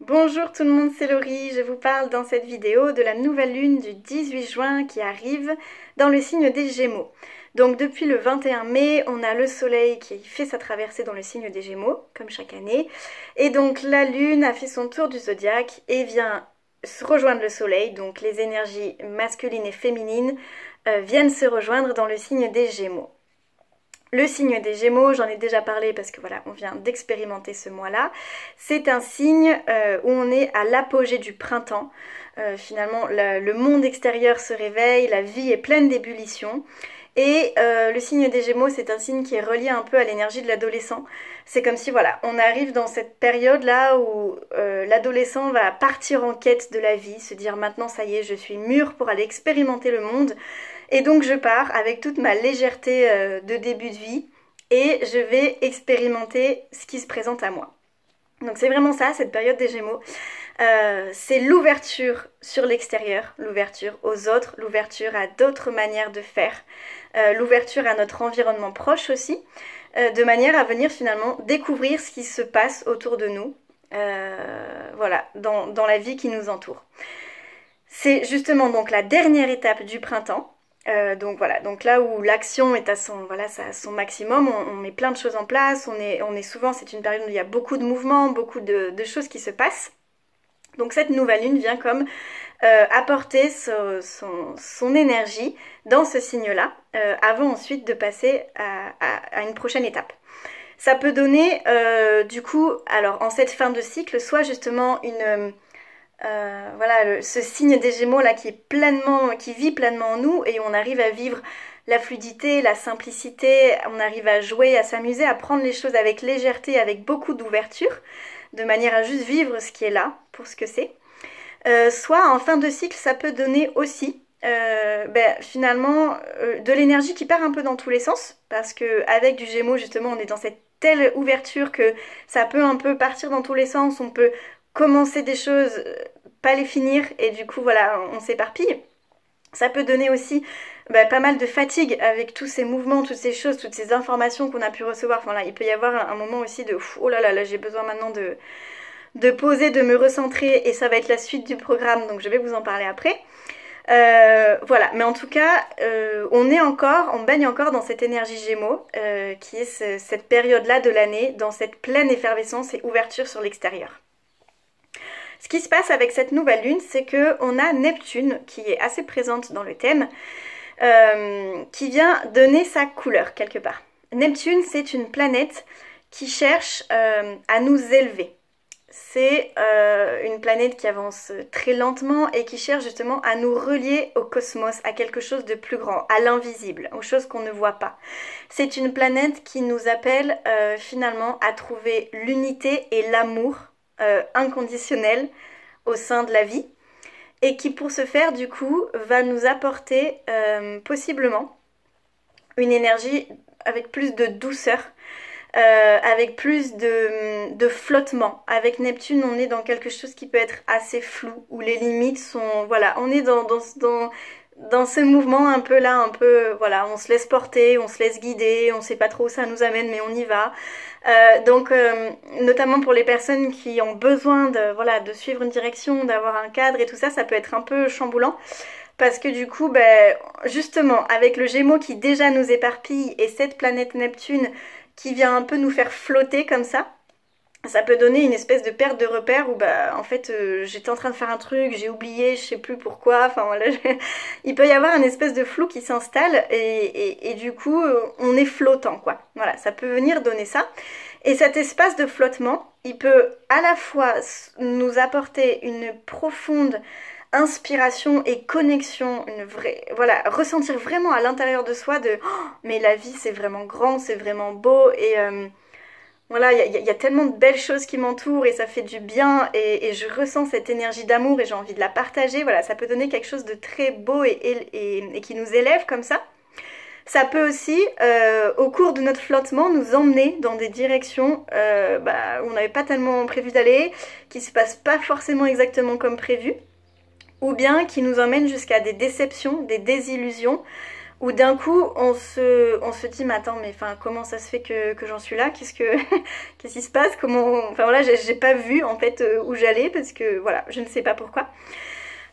Bonjour tout le monde, c'est Laurie, je vous parle dans cette vidéo de la nouvelle lune du 18 juin qui arrive dans le signe des Gémeaux. Donc depuis le 21 mai, on a le soleil qui fait sa traversée dans le signe des Gémeaux, comme chaque année. Et donc la lune a fait son tour du zodiaque et vient se rejoindre le soleil, donc les énergies masculines et féminines viennent se rejoindre dans le signe des Gémeaux. Le signe des Gémeaux, j'en ai déjà parlé parce que voilà, on vient d'expérimenter ce mois-là. C'est un signe où on est à l'apogée du printemps. Finalement, le monde extérieur se réveille, la vie est pleine d'ébullition. Et le signe des Gémeaux, c'est un signe qui est relié un peu à l'énergie de l'adolescent. C'est comme si, voilà, on arrive dans cette période-là où l'adolescent va partir en quête de la vie, se dire maintenant, ça y est, je suis mûr pour aller expérimenter le monde. Et donc je pars avec toute ma légèreté de début de vie et je vais expérimenter ce qui se présente à moi. Donc c'est vraiment ça, cette période des Gémeaux. C'est l'ouverture sur l'extérieur, l'ouverture aux autres, l'ouverture à d'autres manières de faire, l'ouverture à notre environnement proche aussi, de manière à venir finalement découvrir ce qui se passe autour de nous, voilà, dans la vie qui nous entoure. C'est justement donc la dernière étape du printemps. Donc voilà, donc là où l'action est à son maximum, on met plein de choses en place, on est souvent, c'est une période où il y a beaucoup de mouvements, beaucoup de choses qui se passent. Donc cette nouvelle lune vient comme apporter son énergie dans ce signe-là, avant ensuite de passer à une prochaine étape. Ça peut donner du coup, alors en cette fin de cycle, soit justement voilà, ce signe des Gémeaux là qui vit pleinement en nous et on arrive à vivre la fluidité, la simplicité, on arrive à jouer, à s'amuser, à prendre les choses avec légèreté, avec beaucoup d'ouverture, de manière à juste vivre ce qui est là, pour ce que c'est. Soit en fin de cycle, ça peut donner aussi finalement de l'énergie qui part un peu dans tous les sens, parce qu'avec du Gémeaux justement on est dans cette telle ouverture que ça peut un peu partir dans tous les sens, on peut commencer des choses, pas les finir, et du coup voilà, on s'éparpille. Ça peut donner aussi pas mal de fatigue avec tous ces mouvements, toutes ces choses, toutes ces informations qu'on a pu recevoir. Enfin là, il peut y avoir un moment aussi de oh là là, là j'ai besoin maintenant de poser, de me recentrer, et ça va être la suite du programme, donc je vais vous en parler après. Voilà, mais en tout cas, on baigne encore dans cette énergie Gémeaux, qui est cette période-là de l'année, dans cette pleine effervescence et ouverture sur l'extérieur. Ce qui se passe avec cette nouvelle lune, c'est qu'on a Neptune, qui est assez présente dans le thème, qui vient donner sa couleur quelque part. Neptune, c'est une planète qui cherche à nous élever. C'est une planète qui avance très lentement et qui cherche justement à nous relier au cosmos, à quelque chose de plus grand, à l'invisible, aux choses qu'on ne voit pas. C'est une planète qui nous appelle finalement à trouver l'unité et l'amour inconditionnel au sein de la vie, et qui pour ce faire du coup va nous apporter possiblement une énergie avec plus de douceur, avec plus de flottement. Avec Neptune, on est dans quelque chose qui peut être assez flou, où les limites sont... Voilà, on est dans ce mouvement un peu là, un peu... Voilà, on se laisse porter, on se laisse guider, on sait pas trop où ça nous amène, mais on y va. Donc, notamment pour les personnes qui ont besoin de suivre une direction, d'avoir un cadre et tout ça, ça peut être un peu chamboulant. Parce que du coup, justement, avec le Gémeaux qui déjà nous éparpille et cette planète Neptune qui vient un peu nous faire flotter comme ça peut donner une espèce de perte de repère où en fait j'étais en train de faire un truc, j'ai oublié, je sais plus pourquoi, enfin voilà, il peut y avoir une espèce de flou qui s'installe et du coup on est flottant quoi. Voilà, ça peut venir donner ça. Et cet espace de flottement, il peut à la fois nous apporter une profonde inspiration et connexion, voilà, ressentir vraiment à l'intérieur de soi oh, mais la vie c'est vraiment grand, c'est vraiment beau et voilà, il y a tellement de belles choses qui m'entourent et ça fait du bien et je ressens cette énergie d'amour et j'ai envie de la partager. Voilà, ça peut donner quelque chose de très beau et qui nous élève comme ça. Ça peut aussi, au cours de notre flottement, nous emmener dans des directions où on n'avait pas tellement prévu d'aller, qui se passent pas forcément exactement comme prévu, ou bien qui nous emmènent jusqu'à des déceptions, des désillusions, où d'un coup on se dit mais attends mais enfin comment ça se fait que j'en suis là, qu'est-ce qui se passe, comment, enfin voilà j'ai pas vu en fait où j'allais parce que voilà je ne sais pas pourquoi.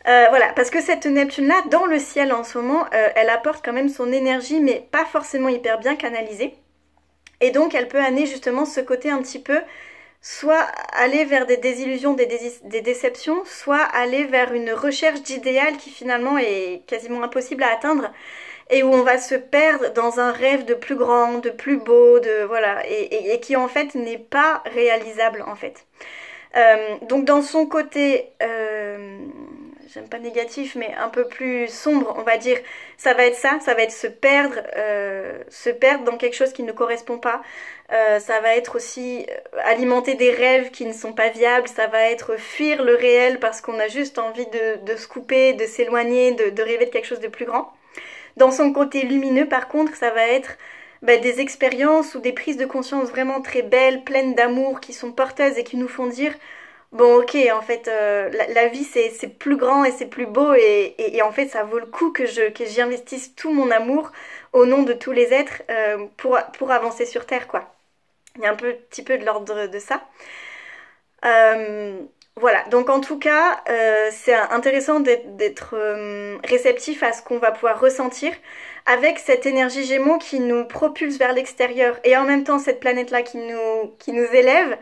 Voilà, parce que cette Neptune-là, dans le ciel en ce moment, elle apporte quand même son énergie, mais pas forcément hyper bien canalisée. Et donc, elle peut amener justement ce côté un petit peu, soit aller vers des désillusions, des déceptions, soit aller vers une recherche d'idéal qui finalement est quasiment impossible à atteindre, et où on va se perdre dans un rêve de plus grand, de plus beau, de voilà, et qui en fait n'est pas réalisable en fait. Donc dans son côté, j'aime pas négatif, mais un peu plus sombre, on va dire, ça va être ça, ça va être se perdre dans quelque chose qui ne correspond pas. Ça va être aussi alimenter des rêves qui ne sont pas viables, ça va être fuir le réel parce qu'on a juste envie de se couper, de s'éloigner, de rêver de quelque chose de plus grand. Dans son côté lumineux, par contre, ça va être des expériences ou des prises de conscience vraiment très belles, pleines d'amour, qui sont porteuses et qui nous font dire bon ok en fait la vie c'est plus grand et c'est plus beau et en fait ça vaut le coup que j'y investisse tout mon amour au nom de tous les êtres pour avancer sur Terre quoi. Il y a un petit peu de l'ordre de ça. Voilà, donc en tout cas, c'est intéressant d'être réceptif à ce qu'on va pouvoir ressentir avec cette énergie Gémeaux qui nous propulse vers l'extérieur et en même temps cette planète-là qui nous élève.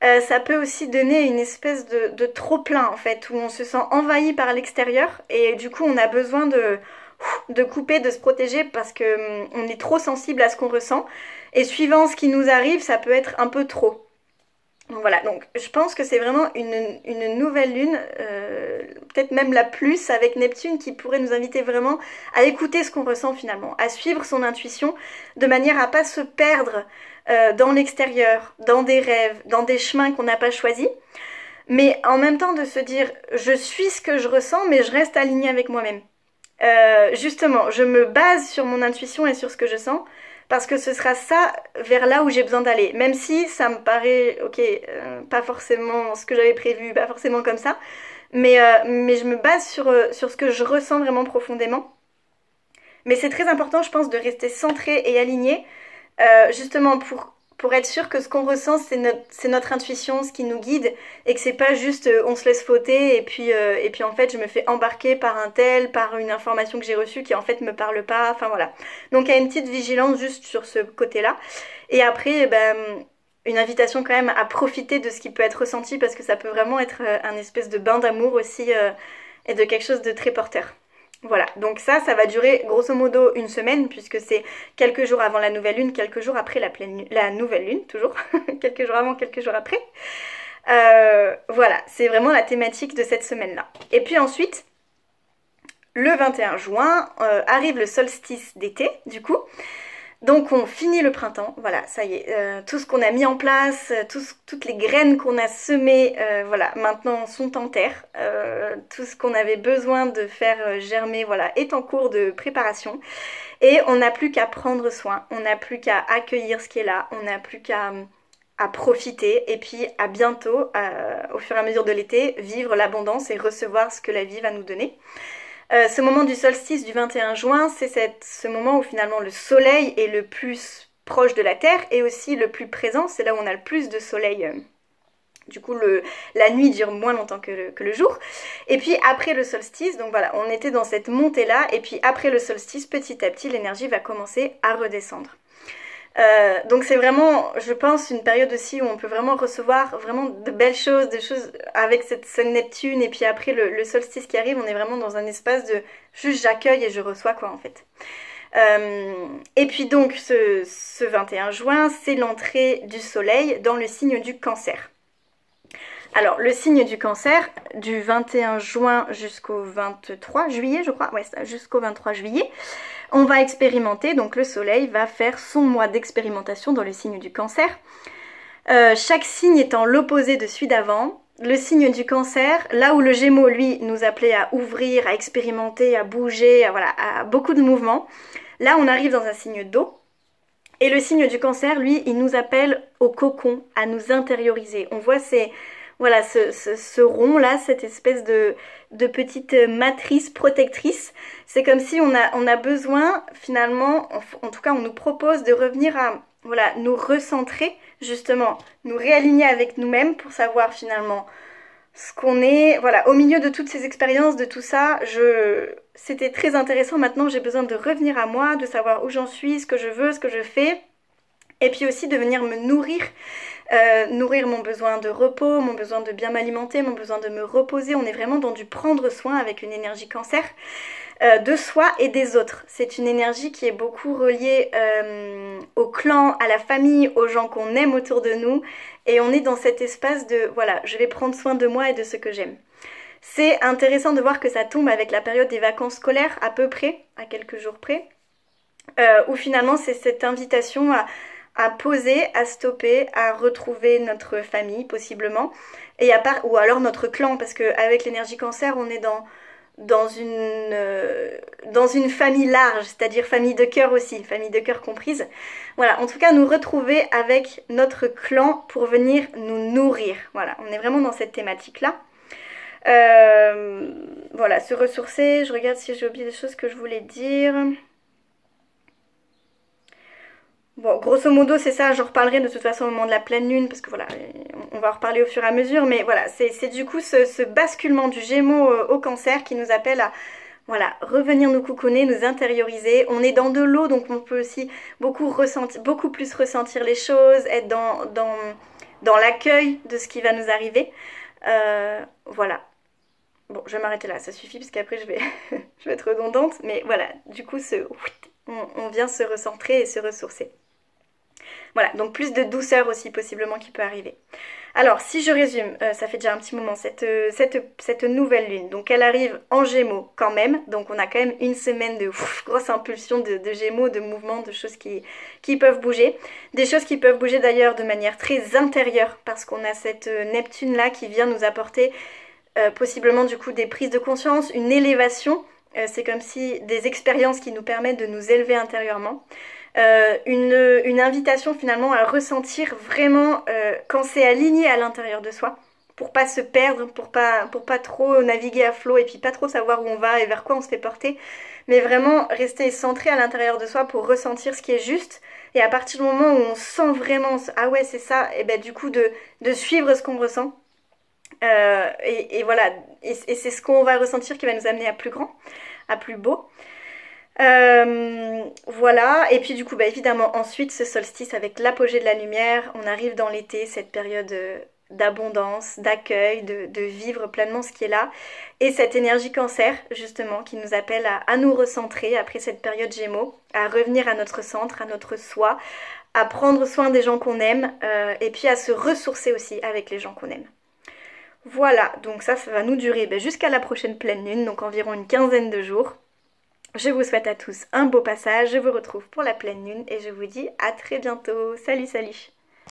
Ça peut aussi donner une espèce de trop-plein en fait, où on se sent envahi par l'extérieur et du coup on a besoin de couper, de se protéger parce que on est trop sensible à ce qu'on ressent et suivant ce qui nous arrive, ça peut être un peu trop. Donc voilà, donc je pense que c'est vraiment une nouvelle lune, peut-être même la plus avec Neptune qui pourrait nous inviter vraiment à écouter ce qu'on ressent finalement, à suivre son intuition de manière à pas se perdre dans l'extérieur, dans des rêves, dans des chemins qu'on n'a pas choisis, mais en même temps de se dire je suis ce que je ressens mais je reste alignée avec moi-même. Justement, je me base sur mon intuition et sur ce que je sens parce que ce sera ça vers là où j'ai besoin d'aller. Même si ça me paraît, ok, pas forcément ce que j'avais prévu, pas forcément comme ça, mais je me base sur ce que je ressens vraiment profondément. Mais c'est très important, je pense, de rester centré et aligné, justement pour être sûr que ce qu'on ressent, c'est notre intuition, ce qui nous guide, et que c'est pas juste on se laisse fauter, et puis en fait je me fais embarquer par un tel, par une information que j'ai reçue qui en fait me parle pas, enfin voilà. Donc il y a une petite vigilance juste sur ce côté-là. Et après, une invitation quand même à profiter de ce qui peut être ressenti, parce que ça peut vraiment être un espèce de bain d'amour aussi, et de quelque chose de très porteur. Voilà, donc ça va durer grosso modo une semaine puisque c'est quelques jours avant la nouvelle lune, quelques jours après la nouvelle lune, toujours, quelques jours avant, quelques jours après. Voilà, c'est vraiment la thématique de cette semaine-là. Et puis ensuite, le 21 juin, arrive le solstice d'été, du coup. Donc on finit le printemps, voilà, ça y est, tout ce qu'on a mis en place, toutes les graines qu'on a semées, voilà, maintenant sont en terre. Tout ce qu'on avait besoin de faire germer, voilà, est en cours de préparation. Et on n'a plus qu'à prendre soin, on n'a plus qu'à accueillir ce qui est là, on n'a plus qu'à profiter. Et puis à bientôt, au fur et à mesure de l'été, vivre l'abondance et recevoir ce que la vie va nous donner. Ce moment du solstice du 21 juin, c'est ce moment où finalement le soleil est le plus proche de la Terre et aussi le plus présent, c'est là où on a le plus de soleil. Du coup, la nuit dure moins longtemps que le jour. Et puis après le solstice, donc voilà, on était dans cette montée-là, et puis après le solstice, petit à petit, l'énergie va commencer à redescendre. Donc c'est vraiment, je pense, une période aussi où on peut vraiment recevoir vraiment de belles choses, des choses avec ce Neptune, et puis après le solstice qui arrive, on est vraiment dans un espace de juste j'accueille et je reçois quoi en fait. Et puis donc ce 21 juin, c'est l'entrée du soleil dans le signe du Cancer. Alors, le signe du Cancer, du 21 juin jusqu'au 23 juillet, je crois, ouais, jusqu'au 23 juillet, on va expérimenter, donc le soleil va faire son mois d'expérimentation dans le signe du Cancer. Chaque signe étant l'opposé de celui d'avant, le signe du Cancer, là où le Gémeaux, lui, nous appelait à ouvrir, à expérimenter, à bouger, à beaucoup de mouvements, là on arrive dans un signe d'eau. Et le signe du Cancer, lui, il nous appelle au cocon, à nous intérioriser. On voit voilà, ce rond là, cette espèce de petite matrice protectrice. C'est comme si on a besoin finalement, en tout cas on nous propose de revenir à voilà, nous recentrer justement, nous réaligner avec nous-mêmes pour savoir finalement ce qu'on est. Voilà, au milieu de toutes ces expériences, de tout ça, c'était très intéressant. Maintenant j'ai besoin de revenir à moi, de savoir où j'en suis, ce que je veux, ce que je fais. Et puis aussi de venir me nourrir, nourrir mon besoin de repos, mon besoin de bien m'alimenter, mon besoin de me reposer. On est vraiment dans du prendre soin avec une énergie cancer de soi et des autres. C'est une énergie qui est beaucoup reliée au clan, à la famille, aux gens qu'on aime autour de nous. Et on est dans cet espace de, voilà, je vais prendre soin de moi et de ce que j'aime. C'est intéressant de voir que ça tombe avec la période des vacances scolaires, à peu près, à quelques jours près, où finalement c'est cette invitation à poser, à stopper, à retrouver notre famille possiblement, et ou alors notre clan, parce qu'avec l'énergie cancer, on est dans une famille large, c'est-à-dire famille de cœur aussi, famille de cœur comprise. Voilà, en tout cas, nous retrouver avec notre clan pour venir nous nourrir. Voilà, on est vraiment dans cette thématique-là. Voilà, se ressourcer, je regarde si j'ai oublié des choses que je voulais dire. Bon, grosso modo, c'est ça, j'en reparlerai de toute façon au moment de la pleine lune, parce que voilà, on va en reparler au fur et à mesure, mais voilà, c'est du coup ce basculement du Gémeaux au Cancer qui nous appelle à, voilà, revenir nous coucouner, nous intérioriser. On est dans de l'eau, donc on peut aussi beaucoup plus ressentir les choses, être dans l'accueil de ce qui va nous arriver. Voilà. Bon, je vais m'arrêter là, ça suffit, parce qu'après je vais être redondante, mais voilà, du coup, on vient se recentrer et se ressourcer. Voilà, donc plus de douceur aussi possiblement qui peut arriver. Alors, si je résume, ça fait déjà un petit moment, cette nouvelle lune, donc elle arrive en Gémeaux quand même, donc on a quand même une semaine de grosse impulsion de Gémeaux, de mouvements, de choses qui peuvent bouger. Des choses qui peuvent bouger d'ailleurs de manière très intérieure, parce qu'on a cette Neptune là qui vient nous apporter possiblement du coup des prises de conscience, une élévation. C'est comme si des expériences qui nous permettent de nous élever intérieurement. Une invitation finalement à ressentir vraiment quand c'est aligné à l'intérieur de soi, pour pas se perdre, pour pas trop naviguer à flot et puis pas trop savoir où on va et vers quoi on se fait porter, mais vraiment rester centré à l'intérieur de soi pour ressentir ce qui est juste. Et à partir du moment où on sent vraiment, ah ouais c'est ça, et ben du coup de suivre ce qu'on ressent. Et voilà, et c'est ce qu'on va ressentir qui va nous amener à plus grand, à plus beau. Voilà, et puis du coup bah évidemment ensuite ce solstice avec l'apogée de la lumière, on arrive dans l'été, cette période d'abondance, d'accueil, de vivre pleinement ce qui est là, et cette énergie cancer justement qui nous appelle à nous recentrer après cette période Gémeaux, à revenir à notre centre, à notre soi, à prendre soin des gens qu'on aime, et puis à se ressourcer aussi avec les gens qu'on aime. Voilà, donc ça va nous durer jusqu'à la prochaine pleine lune, donc environ une quinzaine de jours. Je vous souhaite à tous un beau passage, je vous retrouve pour la pleine lune et je vous dis à très bientôt. Salut, salut!